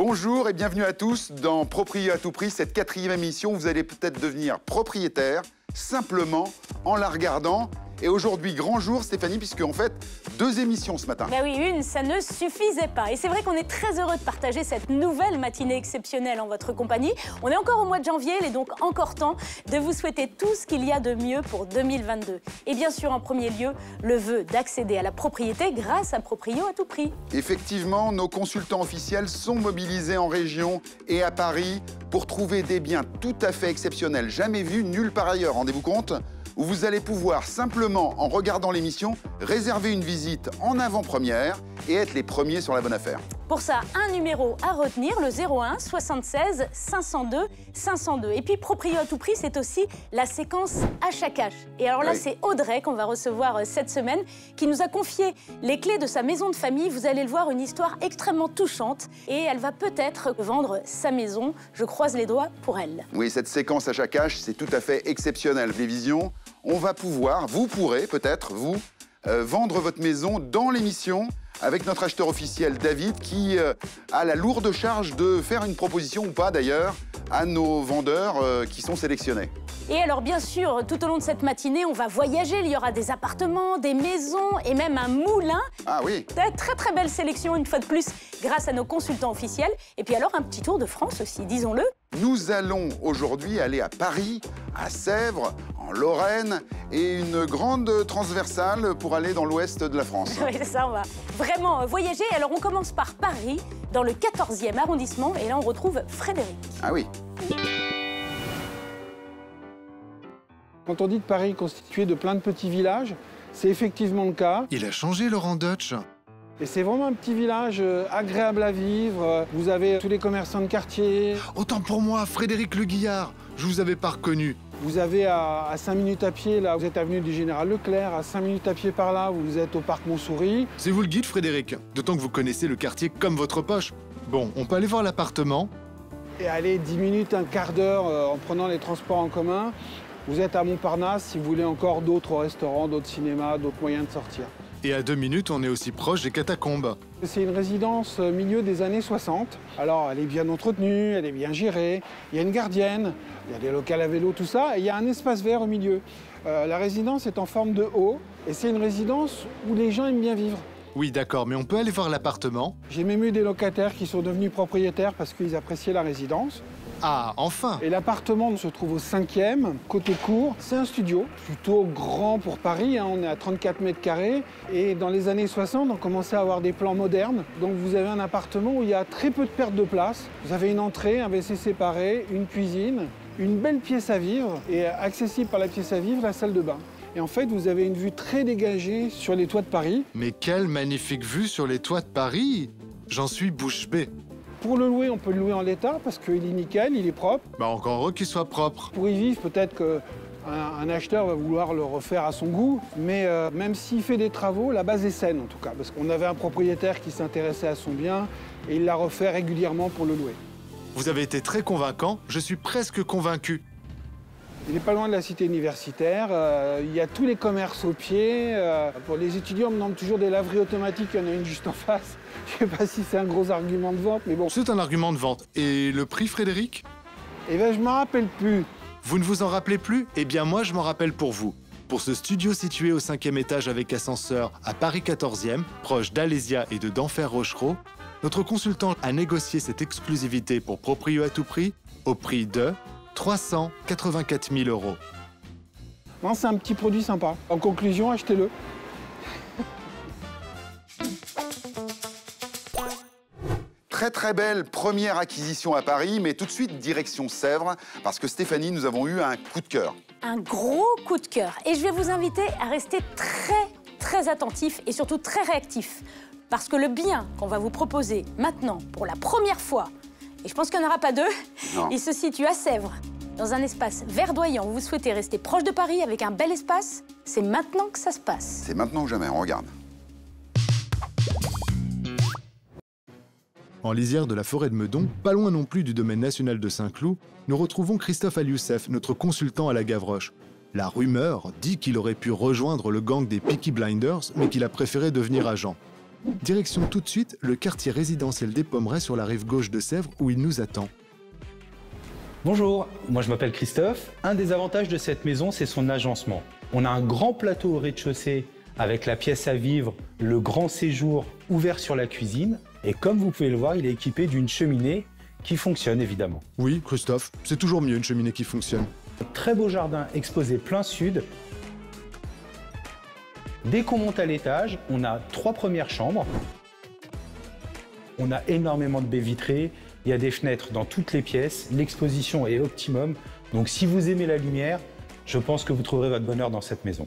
Bonjour et bienvenue à tous dans Proprio à tout prix, cette 4e émission où vous allez peut-être devenir propriétaire simplement en la regardant. Et aujourd'hui, grand jour, Stéphanie, puisque en fait, 2 émissions ce matin. Ben oui, une, ça ne suffisait pas. Et c'est vrai qu'on est très heureux de partager cette nouvelle matinée exceptionnelle en votre compagnie. On est encore au mois de janvier, il est donc encore temps de vous souhaiter tout ce qu'il y a de mieux pour 2022. Et bien sûr, en premier lieu, le vœu d'accéder à la propriété grâce à Proprio à tout prix. Effectivement, nos consultants officiels sont mobilisés en région et à Paris pour trouver des biens tout à fait exceptionnels, jamais vus nulle part ailleurs, rendez-vous compte ? Où vous allez pouvoir simplement, en regardant l'émission, réserver une visite en avant-première et être les premiers sur la bonne affaire. Pour ça, un numéro à retenir, le 01 76 502 502. Et puis Proprio à tout prix, c'est aussi la séquence achat cash. Et alors là, c'est Audrey qu'on va recevoir cette semaine, qui nous a confié les clés de sa maison de famille. Vous allez le voir, une histoire extrêmement touchante. Et elle va peut-être vendre sa maison. Je croise les doigts pour elle. Oui, cette séquence achat cash, c'est tout à fait exceptionnel. Télévision, on va pouvoir, vous pourrez peut-être, vous, vendre votre maison dans l'émission avec notre acheteur officiel David qui a la lourde charge de faire une proposition ou pas d'ailleurs à nos vendeurs qui sont sélectionnés. Et alors bien sûr, tout au long de cette matinée, on va voyager. Il y aura des appartements, des maisons et même un moulin. Ah oui. Très très belle sélection une fois de plus grâce à nos consultants officiels. Et puis alors un petit tour de France aussi, disons-le. Nous allons aujourd'hui aller à Paris, à Sèvres, en Lorraine et une grande transversale pour aller dans l'ouest de la France. Oui, c'est ça, on va vraiment voyager. Alors on commence par Paris, dans le 14e arrondissement. Et là, on retrouve Frédéric. Ah oui. Quand on dit que Paris est constitué de plein de petits villages, c'est effectivement le cas. Il a changé, Laurent Deutsch. Et c'est vraiment un petit village agréable à vivre. Vous avez tous les commerçants de quartier. Autant pour moi, Frédéric Le Guillard. Je vous avais pas reconnu. Vous avez à 5 minutes à pied, là, vous êtes avenue du Général Leclerc. À 5 minutes à pied par là, vous êtes au parc Montsouris. C'est vous le guide, Frédéric. D'autant que vous connaissez le quartier comme votre poche. Bon, on peut aller voir l'appartement. Et aller 10 minutes, un quart d'heure en prenant les transports en commun. Vous êtes à Montparnasse si vous voulez encore d'autres restaurants, d'autres cinémas, d'autres moyens de sortir. Et à 2 minutes, on est aussi proche des catacombes. C'est une résidence milieu des années 60. Alors, elle est bien entretenue, elle est bien gérée. Il y a une gardienne, il y a des locales à vélo, tout ça. Et il y a un espace vert au milieu. La résidence est en forme de O. Et c'est une résidence où les gens aiment bien vivre. Oui, d'accord, mais on peut aller voir l'appartement. J'ai même eu des locataires qui sont devenus propriétaires parce qu'ils appréciaient la résidence. Ah, enfin! Et l'appartement se trouve au 5e, côté cour. C'est un studio, plutôt grand pour Paris, hein. On est à 34 mètres carrés. Et dans les années 60, on commençait à avoir des plans modernes. Donc vous avez un appartement où il y a très peu de perte de place. Vous avez une entrée, un WC séparé, une cuisine, une belle pièce à vivre. Et accessible par la pièce à vivre, la salle de bain. Et en fait, vous avez une vue très dégagée sur les toits de Paris. Mais quelle magnifique vue sur les toits de Paris! J'en suis bouche bée. Pour le louer, on peut le louer en l'état parce qu'il est nickel, il est propre. Bah encore heureux qu'il soit propre. Pour y vivre, peut-être qu'un acheteur va vouloir le refaire à son goût. Mais même s'il fait des travaux, la base est saine en tout cas. Parce qu'on avait un propriétaire qui s'intéressait à son bien et il l'a refait régulièrement pour le louer. Vous avez été très convaincant, je suis presque convaincu. Il n'est pas loin de la cité universitaire, il y a tous les commerces au pied. Pour les étudiants, on me demande toujours des laveries automatiques, il y en a une juste en face. Je ne sais pas si c'est un gros argument de vente, mais bon. C'est un argument de vente. Et le prix, Frédéric? Eh bien, je ne m'en rappelle plus. Vous ne vous en rappelez plus? Eh bien, moi, je m'en rappelle pour vous. Pour ce studio situé au 5e étage avec ascenseur à Paris 14e, proche d'Alésia et de d'Enfer Rochereau, notre consultant a négocié cette exclusivité pour Proprio à tout prix au prix de 384 000 €. Non, c'est un petit produit sympa. En conclusion, achetez-le. Très très belle première acquisition à Paris, mais tout de suite direction Sèvres, parce que Stéphanie, nous avons eu un coup de cœur. Un gros coup de cœur. Et je vais vous inviter à rester très attentif et surtout très réactif. Parce que le bien qu'on va vous proposer maintenant, pour la première fois, et je pense qu'il n'y en aura pas 2, il se situe à Sèvres, dans un espace verdoyant où vous souhaitez rester proche de Paris avec un bel espace. C'est maintenant que ça se passe. C'est maintenant ou jamais, on regarde. En lisière de la forêt de Meudon, pas loin non plus du domaine national de Saint-Cloud, nous retrouvons Christophe Alioussef, notre consultant à la Gavroche. La rumeur dit qu'il aurait pu rejoindre le gang des Peaky Blinders, mais qu'il a préféré devenir agent. Direction tout de suite le quartier résidentiel des Pommerets sur la rive gauche de Sèvres où il nous attend. Bonjour, moi je m'appelle Christophe. Un des avantages de cette maison, c'est son agencement. On a un grand plateau au rez-de-chaussée avec la pièce à vivre, le grand séjour ouvert sur la cuisine. Et comme vous pouvez le voir, il est équipé d'une cheminée qui fonctionne évidemment. Oui, Christophe, c'est toujours mieux une cheminée qui fonctionne. Un très beau jardin exposé plein sud. Dès qu'on monte à l'étage, on a 3 premières chambres. On a énormément de baies vitrées, il y a des fenêtres dans toutes les pièces, l'exposition est optimum. Donc si vous aimez la lumière, je pense que vous trouverez votre bonheur dans cette maison.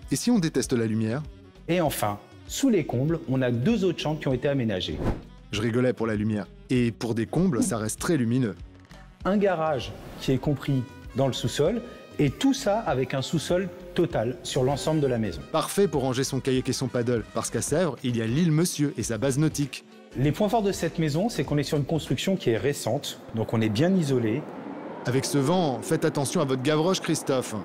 Et si on déteste la lumière? Et enfin, sous les combles, on a 2 autres chambres qui ont été aménagées. Je rigolais pour la lumière. Et pour des combles, ça reste très lumineux. Un garage qui est compris dans le sous-sol, et tout ça avec un sous-sol total sur l'ensemble de la maison. Parfait pour ranger son kayak et son paddle, parce qu'à Sèvres, il y a l'île Monsieur et sa base nautique. Les points forts de cette maison, c'est qu'on est sur une construction qui est récente, donc on est bien isolé. Avec ce vent, faites attention à votre gavroche, Christophe.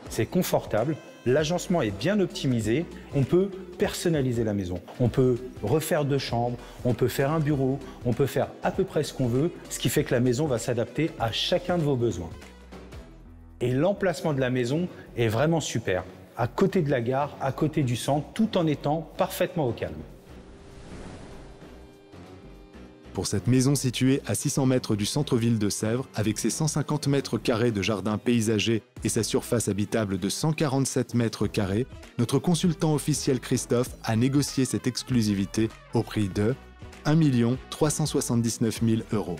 C'est confortable, l'agencement est bien optimisé, on peut personnaliser la maison. On peut refaire 2 chambres, on peut faire un bureau, on peut faire à peu près ce qu'on veut, ce qui fait que la maison va s'adapter à chacun de vos besoins. Et l'emplacement de la maison est vraiment super, à côté de la gare, à côté du centre, tout en étant parfaitement au calme. Pour cette maison située à 600 mètres du centre-ville de Sèvres, avec ses 150 mètres carrés de jardin paysager et sa surface habitable de 147 mètres carrés, notre consultant officiel Christophe a négocié cette exclusivité au prix de 1 379 000 €.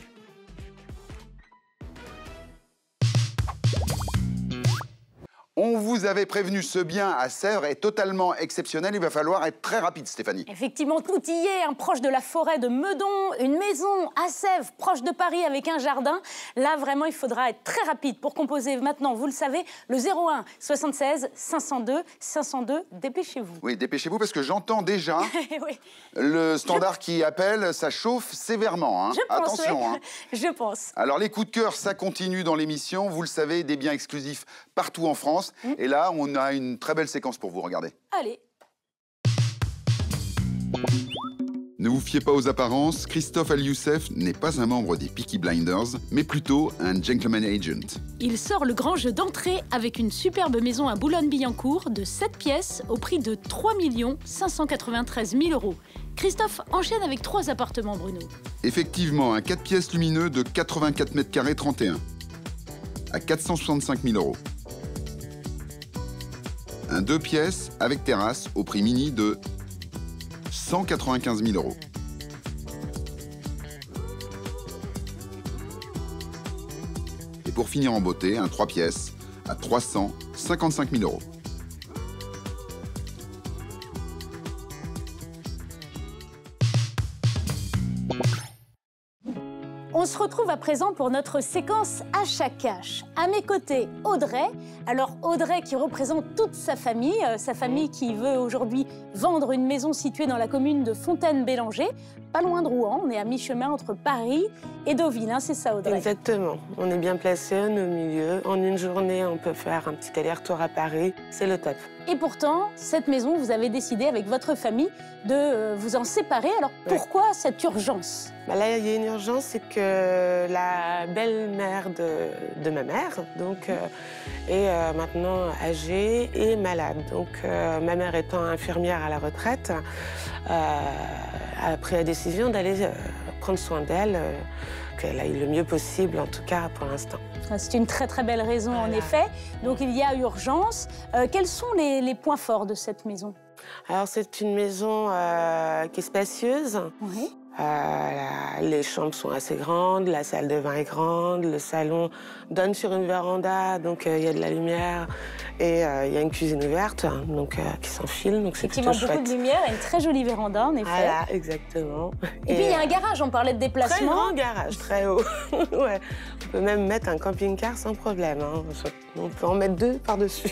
On vous avait prévenu, ce bien à Sèvres est totalement exceptionnel. Il va falloir être très rapide, Stéphanie. Effectivement, tout y est, proche de la forêt de Meudon, une maison à Sèvres, proche de Paris avec un jardin. Là, vraiment, il faudra être très rapide pour composer maintenant, vous le savez, le 01 76 502 502. Dépêchez-vous. Oui, dépêchez-vous parce que j'entends déjà Oui. le standard qui appelle, ça chauffe sévèrement. Hein. Je pense, attention. oui. Hein. Je pense. Alors, les coups de cœur, ça continue dans l'émission. Vous le savez, des biens exclusifs partout en France. Et là, on a une très belle séquence pour vous, regardez. Allez. Ne vous fiez pas aux apparences, Christophe Al-Youssef n'est pas un membre des Peaky Blinders, mais plutôt un gentleman agent. Il sort le grand jeu d'entrée avec une superbe maison à Boulogne-Billancourt de 7 pièces au prix de 3 593 000 €. Christophe enchaîne avec 3 appartements, Bruno. Effectivement, un 4 pièces lumineux de 84 mètres carrés 31, à 465 000 €. Un 2 pièces avec terrasse au prix mini de 195 000 €. Et pour finir en beauté, un 3 pièces à 355 000 €. On se retrouve à présent pour notre séquence achat cash. À mes côtés, Audrey. Alors Audrey qui représente toute sa famille qui veut aujourd'hui vendre une maison située dans la commune de Fontaine-Bélanger, pas loin de Rouen. On est à mi-chemin entre Paris et Deauville, c'est ça Audrey? Exactement. On est bien placé, on est au milieu. En une journée, on peut faire un petit aller-retour à Paris. C'est le top. Et pourtant, cette maison, vous avez décidé avec votre famille de vous en séparer. Alors pourquoi cette urgence? Là, il y a une urgence, c'est que la belle-mère de ma mère est maintenant âgée et malade. Donc, ma mère étant infirmière à la retraite, a pris la décision d'aller prendre soin d'elle, qu'elle aille le mieux possible, en tout cas pour l'instant. C'est une très très belle raison, en effet. Donc, il y a urgence. Quels sont les points forts de cette maison? Alors, c'est une maison qui est spacieuse. Oui. Les chambres sont assez grandes, la salle de bain est grande, le salon donne sur une véranda, donc il y a de la lumière et il y a une cuisine ouverte qui s'enfile, donc c'est plutôt chouette. Effectivement, beaucoup de lumière et une très jolie véranda, en effet. Voilà, exactement. Et puis il y a un garage, on parlait de déplacement. Très grand garage, très haut. Ouais. On peut même mettre un camping-car sans problème. On peut en mettre 2 par-dessus.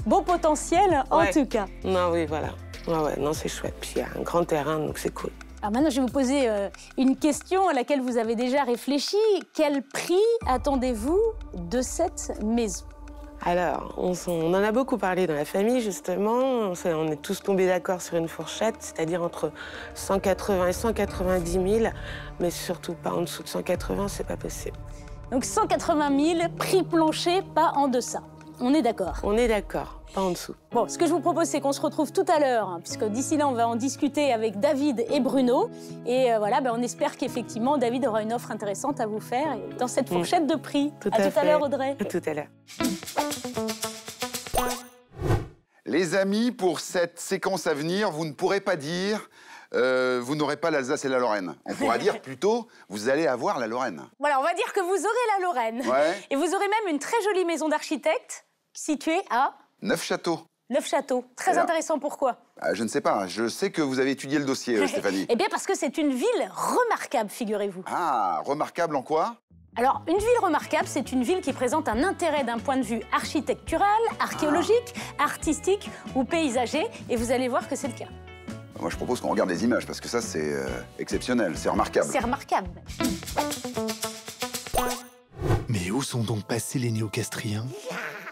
Bon potentiel, en tout cas. Non, oui, voilà. Ouais, non, c'est chouette. Puis il y a un grand terrain, donc c'est cool. Alors maintenant, je vais vous poser une question à laquelle vous avez déjà réfléchi. Quel prix attendez-vous de cette maison? Alors, on en a beaucoup parlé dans la famille, justement. On est tous tombés d'accord sur une fourchette, c'est-à-dire entre 180 et 190 000, mais surtout pas en dessous de 180, c'est pas possible. Donc 180 000, prix plancher, pas en deçà. On est d'accord? On est d'accord, pas en dessous. Bon, ce que je vous propose, c'est qu'on se retrouve tout à l'heure, hein, puisque d'ici là, on va en discuter avec David et Bruno. Et voilà, on espère qu'effectivement, David aura une offre intéressante à vous faire dans cette fourchette de prix. Tout à l'heure, Audrey. À tout à l'heure. Les amis, pour cette séquence à venir, vous ne pourrez pas dire vous n'aurez pas l'Alsace et la Lorraine. On pourra dire plutôt, vous allez avoir la Lorraine. Voilà, on va dire que vous aurez la Lorraine. Ouais. Et vous aurez même une très jolie maison d'architecte située à Neufchâteau. Neufchâteau. Très intéressant, pourquoi? Je ne sais pas, je sais que vous avez étudié le dossier, Stéphanie. Eh bien, parce que c'est une ville remarquable, figurez-vous. Ah, remarquable en quoi? Alors, une ville remarquable, c'est une ville qui présente un intérêt d'un point de vue architectural, archéologique, artistique ou paysager. Et vous allez voir que c'est le cas. Moi, je propose qu'on regarde les images, parce que ça, c'est exceptionnel, c'est remarquable. C'est remarquable. Mais où sont donc passés les néocastriens?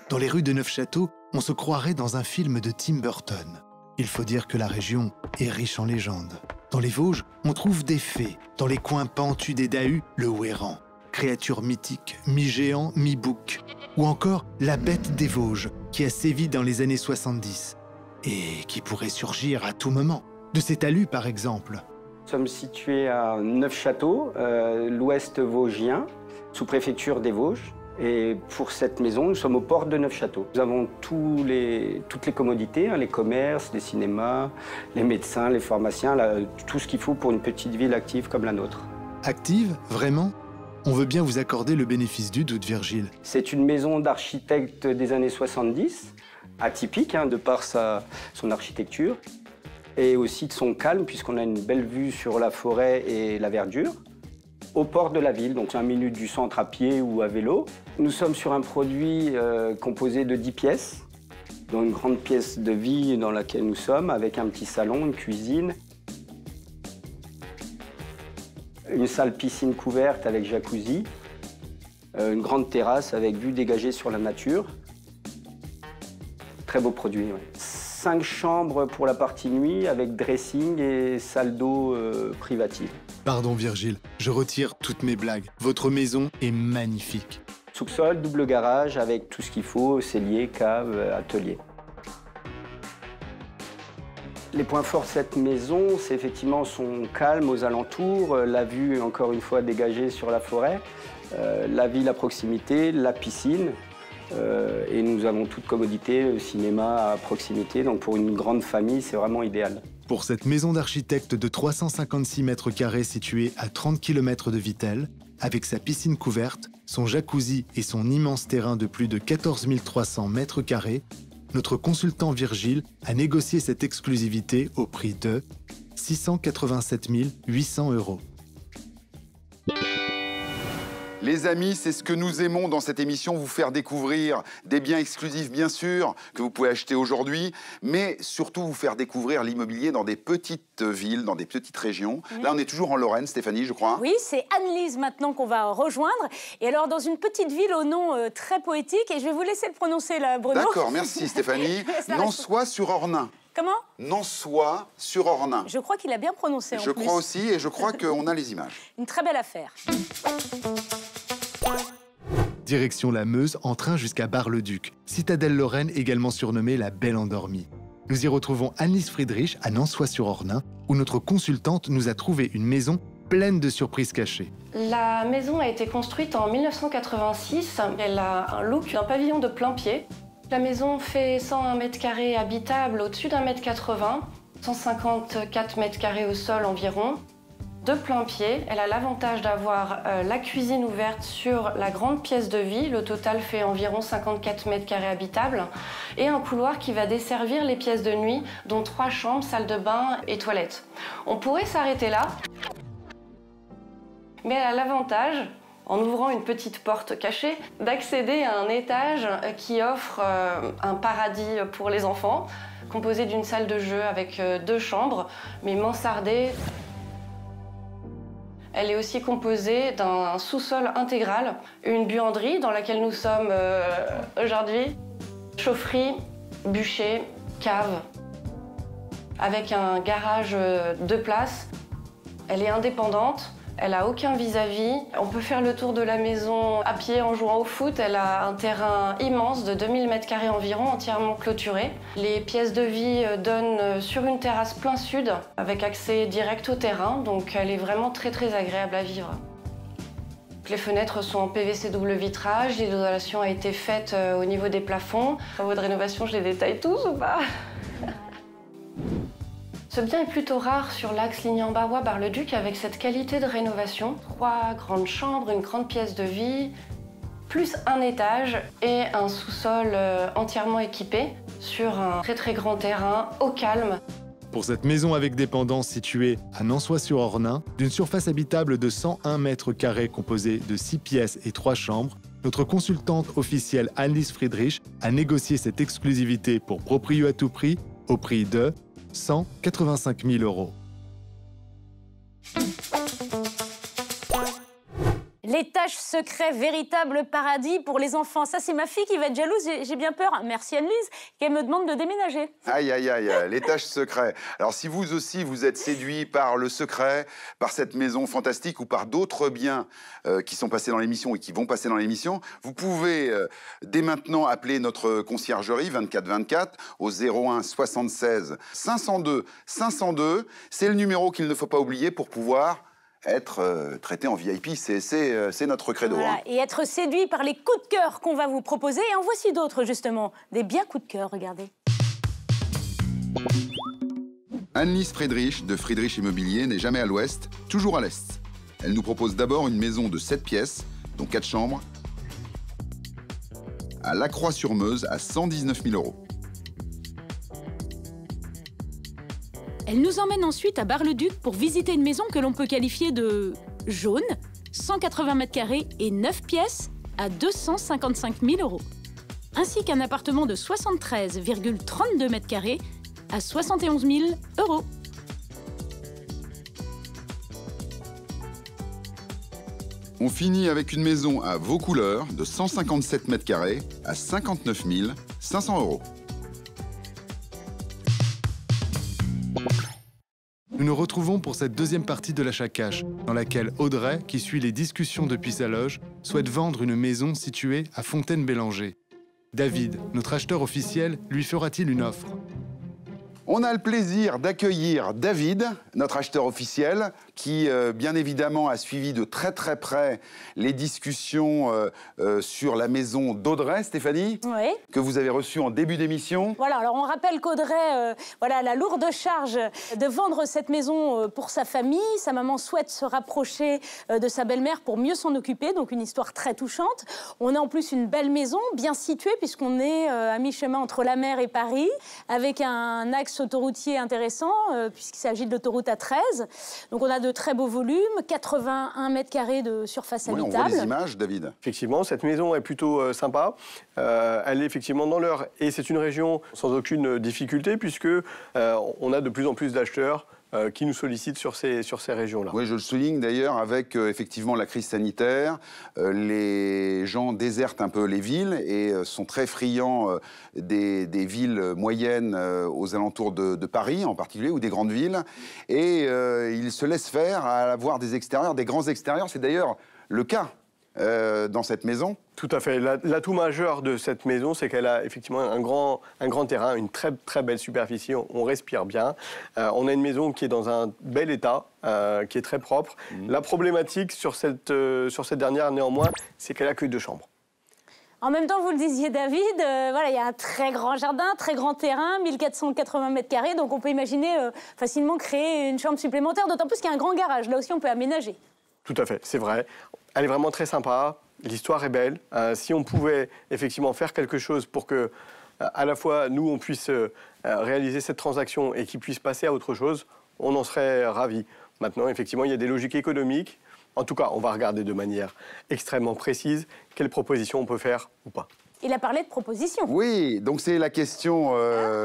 Dans les rues de Neufchâteau, on se croirait dans un film de Tim Burton. Il faut dire que la région est riche en légendes. Dans les Vosges, on trouve des fées. Dans les coins pentus des Dahus, le Ouéran. Créature mythique, mi-géant, mi-bouc. Ou encore la bête des Vosges, qui a sévi dans les années 70. Et qui pourrait surgir à tout moment. De ces talus, par exemple. Nous sommes situés à Neufchâteau, l'ouest vosgien, sous-préfecture des Vosges. Et pour cette maison, nous sommes aux portes de Neufchâteau. Nous avons toutes les commodités, hein, les commerces, les cinémas, les médecins, les pharmaciens, tout ce qu'il faut pour une petite ville active comme la nôtre. Active, vraiment? On veut bien vous accorder le bénéfice du doute, Virgile. C'est une maison d'architecte des années 70, atypique de par son architecture, et aussi de son calme, puisqu'on a une belle vue sur la forêt et la verdure, au port de la ville, donc 5 minutes du centre à pied ou à vélo. Nous sommes sur un produit composé de 10 pièces, dont une grande pièce de vie dans laquelle nous sommes, avec un petit salon, une cuisine, une salle piscine couverte avec jacuzzi, une grande terrasse avec vue dégagée sur la nature. Très beau produit, oui. 5 chambres pour la partie nuit avec dressing et salle d'eau privative. Pardon Virgile, je retire toutes mes blagues. Votre maison est magnifique. Sous-sol, double garage avec tout ce qu'il faut, cellier, cave, atelier. Les points forts de cette maison, c'est effectivement son calme aux alentours, la vue encore une fois dégagée sur la forêt, la ville à proximité, la piscine. Et nous avons toute commodité, le cinéma à proximité, donc pour une grande famille, c'est vraiment idéal. Pour cette maison d'architecte de 356 mètres carrés située à 30 km de Vittel, avec sa piscine couverte, son jacuzzi et son immense terrain de plus de 14 300 mètres carrés, notre consultant Virgile a négocié cette exclusivité au prix de 687 800 €. Les amis, c'est ce que nous aimons dans cette émission, vous faire découvrir des biens exclusifs, bien sûr, que vous pouvez acheter aujourd'hui, mais surtout vous faire découvrir l'immobilier dans des petites villes, dans des petites régions. Là, on est toujours en Lorraine, Stéphanie, je crois. Oui, c'est Anne-Lise maintenant qu'on va rejoindre. Et alors, dans une petite ville au nom très poétique, et je vais vous laisser le prononcer là, Bruno. D'accord, merci Stéphanie. Nançois-sur-Ornain. Comment? Nançois-sur-Ornain. Je crois qu'il a bien prononcé en plus. Je crois aussi, et je crois qu'on a les images. Une très belle affaire. Direction la Meuse, en train jusqu'à Bar-le-Duc, citadelle lorraine également surnommée la Belle Endormie. Nous y retrouvons Anne-Lise Friedrich à Nançois-sur-Ornain, où notre consultante nous a trouvé une maison pleine de surprises cachées. La maison a été construite en 1986. Elle a un look d'un pavillon de plain-pied. La maison fait 101 mètres carrés habitables au-dessus d'1,80 m, 154 mètres carrés au sol environ. De plein pied, elle a l'avantage d'avoir la cuisine ouverte sur la grande pièce de vie. Le total fait environ 54 mètres carrés habitables. Et un couloir qui va desservir les pièces de nuit, dont 3 chambres, salle de bain et toilettes. On pourrait s'arrêter là, mais elle a l'avantage, en ouvrant une petite porte cachée, d'accéder à un étage qui offre un paradis pour les enfants, composé d'une salle de jeu avec 2 chambres, mais mansardée. Elle est aussi composée d'un sous-sol intégral, une buanderie dans laquelle nous sommes aujourd'hui, chaufferie, bûcher, cave, avec un garage 2 places. Elle est indépendante. Elle n'a aucun vis-à-vis. On peut faire le tour de la maison à pied en jouant au foot. Elle a un terrain immense de 2000 m² environ, entièrement clôturé. Les pièces de vie donnent sur une terrasse plein sud, avec accès direct au terrain, donc elle est vraiment très très agréable à vivre. Les fenêtres sont en PVC double vitrage, l'isolation a été faite au niveau des plafonds. Les travaux de rénovation, je les détaille tous ou pas? Ce bien est plutôt rare sur l'axe Lignan-Barrois-Bar-le-Duc avec cette qualité de rénovation. 3 grandes chambres, une grande pièce de vie, plus un étage et un sous-sol entièrement équipé sur un très très grand terrain, au calme. Pour cette maison avec dépendance située à Nançois-sur-Ornain, d'une surface habitable de 101 m² composée de 6 pièces et 3 chambres, notre consultante officielle Anne-Lise Friedrich a négocié cette exclusivité pour Proprio à tout prix au prix de 185 000 €. L'étage secret, véritable paradis pour les enfants. Ça, c'est ma fille qui va être jalouse, j'ai bien peur. Merci Anne-Lise, qu'elle me demande de déménager. Aïe, aïe, aïe, l'étage secret. Alors, si vous aussi, vous êtes séduit par le secret, par cette maison fantastique ou par d'autres biens qui sont passés dans l'émission et qui vont passer dans l'émission, vous pouvez dès maintenant appeler notre conciergerie 2424 au 01 76 502 502. C'est le numéro qu'il ne faut pas oublier pour pouvoir être traité en VIP, c'est notre credo. Voilà. Hein. Et être séduit par les coups de cœur qu'on va vous proposer. Et en voici d'autres, justement. Des bien coups de cœur, regardez. Anne-Lise Friedrich, de Friedrich Immobilier, n'est jamais à l'ouest, toujours à l'est. Elle nous propose d'abord une maison de 7 pièces, dont 4 chambres, à Lacroix-sur-Meuse, à 119 000 €. Elle nous emmène ensuite à Bar-le-Duc pour visiter une maison que l'on peut qualifier de jaune, 180 m² et 9 pièces à 255 000 €. Ainsi qu'un appartement de 73,32 m² à 71 000 €. On finit avec une maison à vos couleurs de 157 m² à 59 500 €. Nous nous retrouvons pour cette deuxième partie de l'achat cash, dans laquelle Audrey, qui suit les discussions depuis sa loge, souhaite vendre une maison située à Fontaine-Bélanger. David, notre acheteur officiel, lui fera-t-il une offre? On a le plaisir d'accueillir David, notre acheteur officiel, qui, bien évidemment, a suivi de très très près les discussions sur la maison d'Audrey, Stéphanie, Oui. que vous avez reçue en début d'émission. Voilà, alors on rappelle qu'Audrey voilà, a la lourde charge de vendre cette maison pour sa famille. Sa maman souhaite se rapprocher de sa belle-mère pour mieux s'en occuper, donc une histoire très touchante. On a en plus une belle maison, bien située, puisqu'on est à mi-chemin entre la mer et Paris, avec un axe autoroutier intéressant, puisqu'il s'agit de l'autoroute A13. Donc on a de très beaux volumes, 81 m² de surface habitable. On voit les images, David. Effectivement, cette maison est plutôt sympa. Elle est effectivement dans l'heure et c'est une région sans aucune difficulté puisque on a de plus en plus d'acheteurs qui nous sollicitent sur ces régions-là. Oui, je le souligne d'ailleurs, avec effectivement la crise sanitaire, les gens désertent un peu les villes et sont très friands des villes moyennes aux alentours de Paris en particulier, ou des grandes villes. Et ils se laissent faire à avoir des extérieurs, des grands extérieurs. C'est d'ailleurs le cas dans cette maison. Tout à fait. L'atout majeur de cette maison, c'est qu'elle a effectivement un grand terrain, une très, très belle superficie. On respire bien. On a une maison qui est dans un bel état, qui est très propre. La problématique sur cette dernière, néanmoins, c'est qu'elle a que 2 chambres. En même temps, vous le disiez, David, voilà, il y a un très grand jardin, très grand terrain, 1480 m², donc on peut imaginer facilement créer une chambre supplémentaire, d'autant plus qu'il y a un grand garage. Là aussi, on peut aménager. Tout à fait, c'est vrai. Elle est vraiment très sympa. L'histoire est belle. Si on pouvait effectivement faire quelque chose pour que, à la fois, nous, on puisse réaliser cette transaction et qu'il puisse passer à autre chose, on en serait ravis. Maintenant, effectivement, il y a des logiques économiques. En tout cas, on va regarder de manière extrêmement précise quelles propositions on peut faire ou pas. Il a parlé de propositions. Oui, donc c'est la question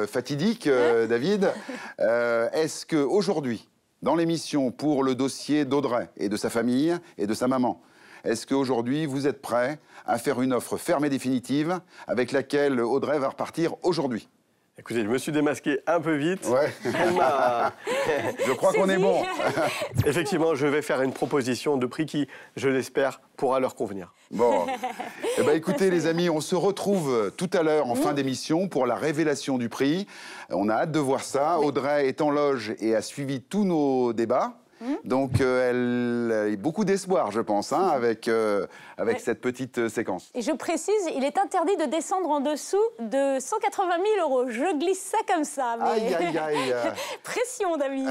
fatidique, David. Est-ce qu'aujourd'hui, dans l'émission pour le dossier d'Audrey et de sa famille et de sa maman. Est-ce qu'aujourd'hui, vous êtes prêts à faire une offre ferme et définitive avec laquelle Audrey va repartir aujourd'hui? Écoutez, je me suis démasqué un peu vite. Ouais. Je crois qu'on est bon. Effectivement, je vais faire une proposition de prix qui, je l'espère, pourra leur convenir. Bon. Eh ben, écoutez, les amis, on se retrouve tout à l'heure en fin d'émission pour la révélation du prix. On a hâte de voir ça. Audrey est en loge et a suivi tous nos débats. Donc, elle a beaucoup d'espoir, je pense, hein, avec cette petite séquence. Et je précise, il est interdit de descendre en dessous de 180 000 €. Je glisse ça comme ça. Mais... Aïe, aïe, aïe. Pression, David.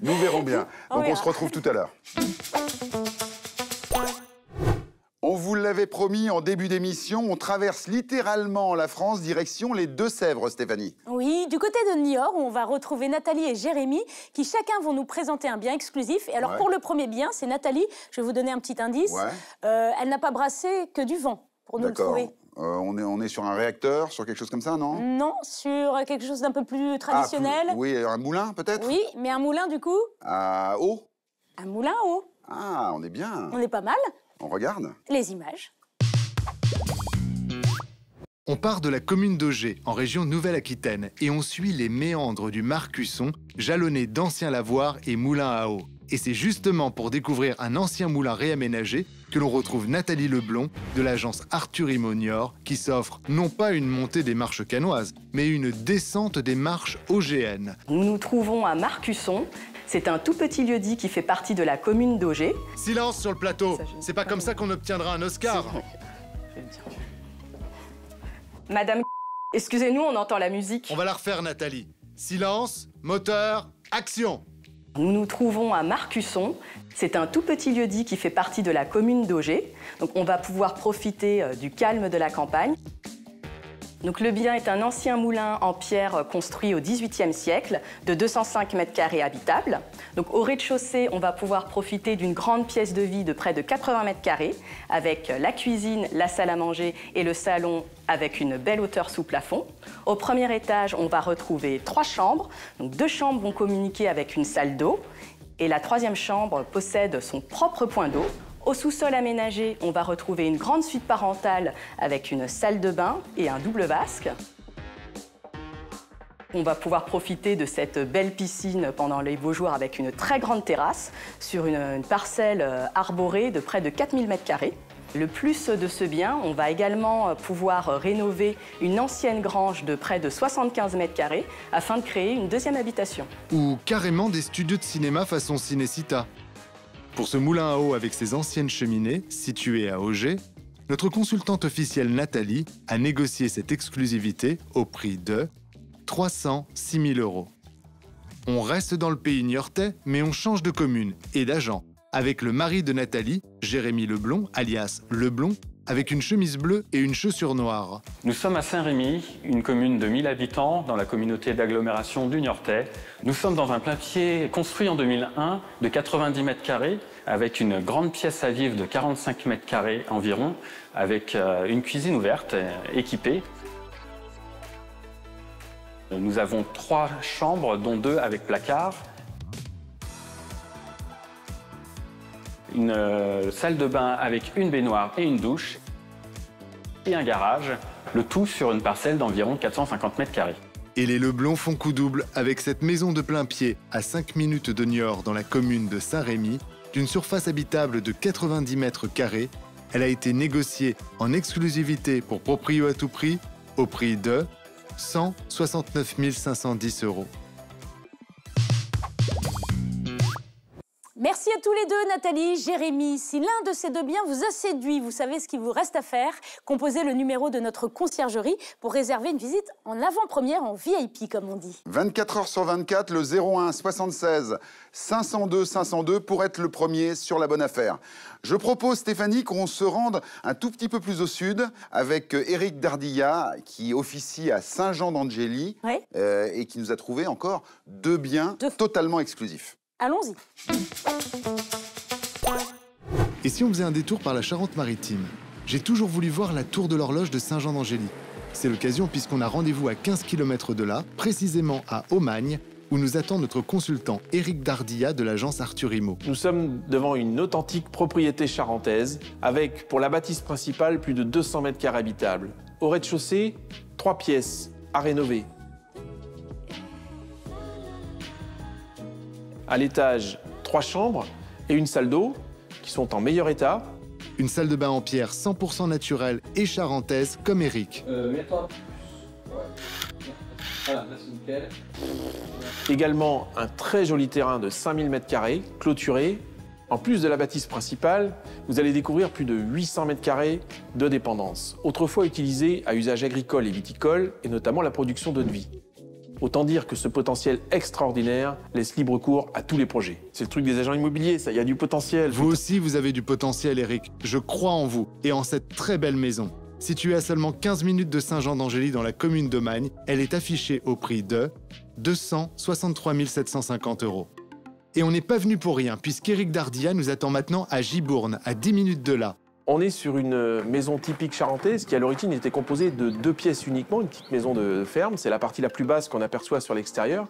Nous verrons bien. Donc, on se retrouve tout à l'heure. On vous l'avait promis en début d'émission, on traverse littéralement la France, direction les Deux-Sèvres, Stéphanie. Oui, du côté de Niort, où on va retrouver Nathalie et Jérémy, qui chacun vont nous présenter un bien exclusif. Et alors, pour le premier bien, c'est Nathalie, je vais vous donner un petit indice. Elle n'a pas brassé que du vent pour nous le trouver. On est sur un réacteur, sur quelque chose comme ça, non? Non, sur quelque chose d'un peu plus traditionnel. Oui, un moulin, peut-être? Oui, mais un moulin, du coup? À eau? Un moulin à eau. Ah, on est bien. On est pas mal. On regarde les images. On part de la commune d'Auger, en région Nouvelle-Aquitaine, et on suit les méandres du Marcusson, jalonnés d'anciens lavoirs et moulins à eau. Et c'est justement pour découvrir un ancien moulin réaménagé que l'on retrouve Nathalie Leblond de l'agence Arthur Immo Niort, qui s'offre non pas une montée des marches canoises, mais une descente des marches augéennes. Nous nous trouvons à Marcusson. C'est un tout petit lieu-dit qui fait partie de la commune d'Auger. Silence sur le plateau. C'est pas comme ça qu'on obtiendra un Oscar. Madame, excusez-nous, on entend la musique. On va la refaire, Nathalie. Silence, moteur, action. Nous nous trouvons à Marcusson. C'est un tout petit lieu-dit qui fait partie de la commune d'Auger. Donc on va pouvoir profiter du calme de la campagne. Donc le bien est un ancien moulin en pierre construit au XVIIIe siècle de 205 m² habitables. Donc au rez-de-chaussée, on va pouvoir profiter d'une grande pièce de vie de près de 80 m² avec la cuisine, la salle à manger et le salon avec une belle hauteur sous plafond. Au premier étage, on va retrouver 3 chambres. Donc 2 chambres vont communiquer avec une salle d'eau et la 3e chambre possède son propre point d'eau. Au sous-sol aménagé, on va retrouver une grande suite parentale avec une salle de bain et un double vasque. On va pouvoir profiter de cette belle piscine pendant les beaux jours avec une très grande terrasse sur une parcelle arborée de près de 4000 m². Le plus de ce bien, on va également pouvoir rénover une ancienne grange de près de 75 m² afin de créer une 2e habitation. Ou carrément des studios de cinéma façon Cinécita. Pour ce moulin à eau avec ses anciennes cheminées, situé à Auger, notre consultante officielle Nathalie a négocié cette exclusivité au prix de 306 000 €. On reste dans le pays niortais, mais on change de commune et d'agent, avec le mari de Nathalie, Jérémy Leblond, alias Leblond, avec une chemise bleue et une chaussure noire. Nous sommes à Saint-Rémy, une commune de 1000 habitants dans la communauté d'agglomération du Niortais. Nous sommes dans un plain-pied construit en 2001 de 90 m² avec une grande pièce à vivre de 45 m² environ, avec une cuisine ouverte équipée. Nous avons 3 chambres, dont 2 avec placard. Une salle de bain avec une baignoire et une douche et un garage, le tout sur une parcelle d'environ 450 m². Et les Leblond font coup double avec cette maison de plein pied à 5 minutes de Niort dans la commune de Saint-Rémy, d'une surface habitable de 90 m². Elle a été négociée en exclusivité pour proprio à tout prix au prix de 169 510 €. Merci à tous les deux, Nathalie, Jérémy. Si l'un de ces 2 biens vous a séduit, vous savez ce qu'il vous reste à faire. Composez le numéro de notre conciergerie pour réserver une visite en avant-première, en VIP, comme on dit. 24 heures sur 24, le 01 76 502 502 pour être le premier sur la bonne affaire. Je propose, Stéphanie, qu'on se rende un tout petit peu plus au sud avec Éric Dardilla, qui officie à Saint-Jean-d'Angély et qui nous a trouvé encore 2 biens totalement exclusifs. Allons-y. Et si on faisait un détour par la Charente-Maritime? J'ai toujours voulu voir la tour de l'horloge de Saint-Jean-d'Angély. C'est l'occasion puisqu'on a rendez-vous à 15 km de là, précisément à Aumagne, où nous attend notre consultant Éric Dardillat de l'agence Arthur Immo. Nous sommes devant une authentique propriété charentaise, avec pour la bâtisse principale plus de 200 mètres carrés habitables. Au rez-de-chaussée, 3 pièces à rénover. À l'étage, 3 chambres et une salle d'eau qui sont en meilleur état. Une salle de bain en pierre 100% naturelle et charentaise comme Éric. Mets-toi. Voilà, là c'est nickel. Également un très joli terrain de 5000 m², clôturé. En plus de la bâtisse principale, vous allez découvrir plus de 800 m² de dépendance, autrefois utilisée à usage agricole et viticole, et notamment la production d'eau de vie. Autant dire que ce potentiel extraordinaire laisse libre cours à tous les projets. C'est le truc des agents immobiliers, ça, il y a du potentiel. Vous aussi, vous avez du potentiel, Éric. Je crois en vous et en cette très belle maison. Située à seulement 15 minutes de Saint-Jean-d'Angély dans la commune d'Aumagne, elle est affichée au prix de 263 750 €. Et on n'est pas venu pour rien, puisqu'Éric Dardillat nous attend maintenant à Gibourne, à 10 minutes de là. On est sur une maison typique charentaise qui, à l'origine, était composée de 2 pièces uniquement, une petite maison de ferme. C'est la partie la plus basse qu'on aperçoit sur l'extérieur.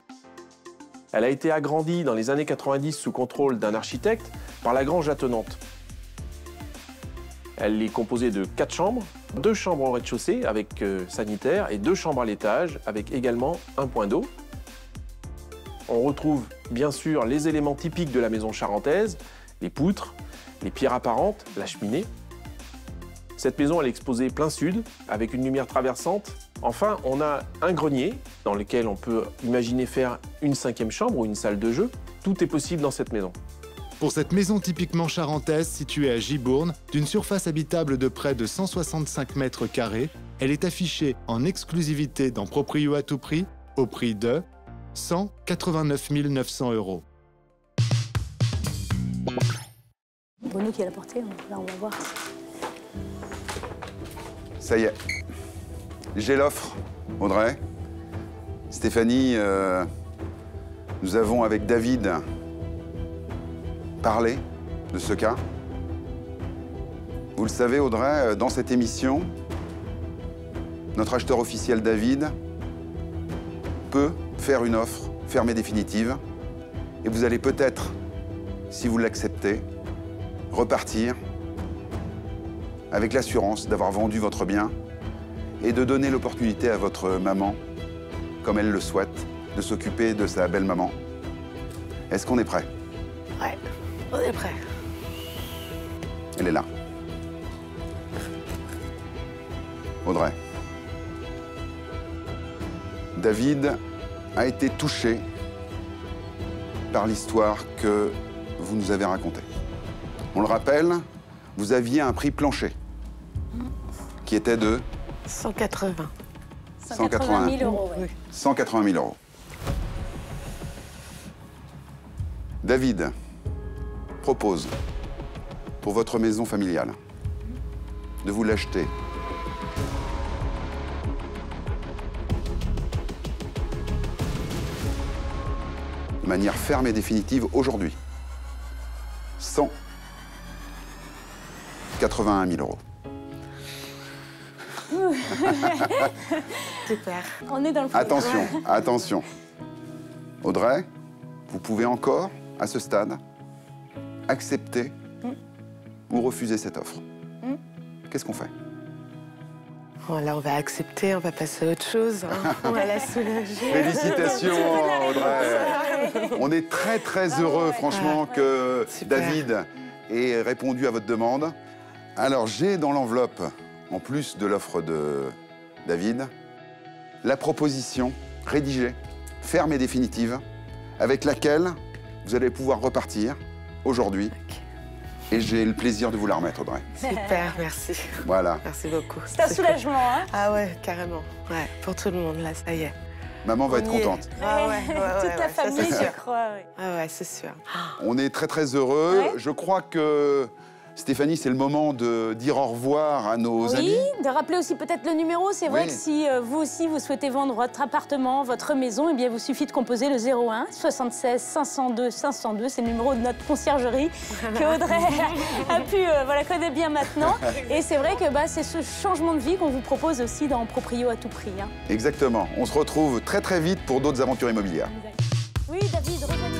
Elle a été agrandie dans les années 90 sous contrôle d'un architecte par la Grange attenante. Elle est composée de 4 chambres, 2 chambres au rez-de-chaussée avec sanitaire et 2 chambres à l'étage avec également un point d'eau. On retrouve bien sûr les éléments typiques de la maison charentaise, les poutres, les pierres apparentes, la cheminée. Cette maison, elle est exposée plein sud, avec une lumière traversante. Enfin, on a un grenier dans lequel on peut imaginer faire une 5e chambre ou une salle de jeu. Tout est possible dans cette maison. Pour cette maison typiquement charentaise située à Gibourne, d'une surface habitable de près de 165 m², elle est affichée en exclusivité dans Proprio à tout prix, au prix de 189 900 €. Bruno qui a la portée, là on va voir. Ça y est, j'ai l'offre, Audrey. Stéphanie, nous avons avec David parlé de ce cas. Vous le savez, Audrey, dans cette émission, notre acheteur officiel David peut faire une offre ferme et définitive. Et vous allez peut-être, si vous l'acceptez, repartir avec l'assurance d'avoir vendu votre bien et de donner l'opportunité à votre maman, comme elle le souhaite, de s'occuper de sa belle-maman. Est-ce qu'on est prêt? Ouais, on est prêt. Elle est là. Audrey. David a été touché par l'histoire que vous nous avez racontée. On le rappelle, vous aviez un prix plancher qui était de 180. 180 000 €. Oui. 180 000 €. David propose pour votre maison familiale de vous l'acheter de manière ferme et définitive aujourd'hui. 181 000 €. Super. On est dans le feu. Attention, attention. Audrey, vous pouvez encore, à ce stade, accepter ou refuser cette offre. Qu'est-ce qu'on fait? Bon, là, on va accepter, on va passer à autre chose. Hein. On va la soulager. Félicitations, Audrey. On est très, très heureux, franchement, que Super. David ait répondu à votre demande. Alors, j'ai dans l'enveloppe, en plus de l'offre de David, la proposition rédigée, ferme et définitive, avec laquelle vous allez pouvoir repartir aujourd'hui. Et j'ai le plaisir de vous la remettre, Audrey. Super, merci. Voilà. Merci beaucoup. C'est un soulagement, hein? Ah ouais, carrément. Ouais, pour tout le monde, là, ça y est. Maman va être On y est. contente. Ah ouais, Toute la ça, famille, c'est sûr. je crois. Oui. Ah ouais, c'est sûr. On est très, très heureux. Ouais. Je crois que, Stéphanie, c'est le moment de dire au revoir à nos amis. Oui, de rappeler aussi peut-être le numéro. C'est vrai Oui. que si vous aussi, vous souhaitez vendre votre appartement, votre maison, eh bien, il vous suffit de composer le 01 76 502 502. C'est le numéro de notre conciergerie que Audrey a pu connaît bien maintenant. Et c'est vrai que c'est ce changement de vie qu'on vous propose aussi dans Proprio à tout prix. Hein. Exactement. On se retrouve très, très vite pour d'autres aventures immobilières. Oui, David, rejoignez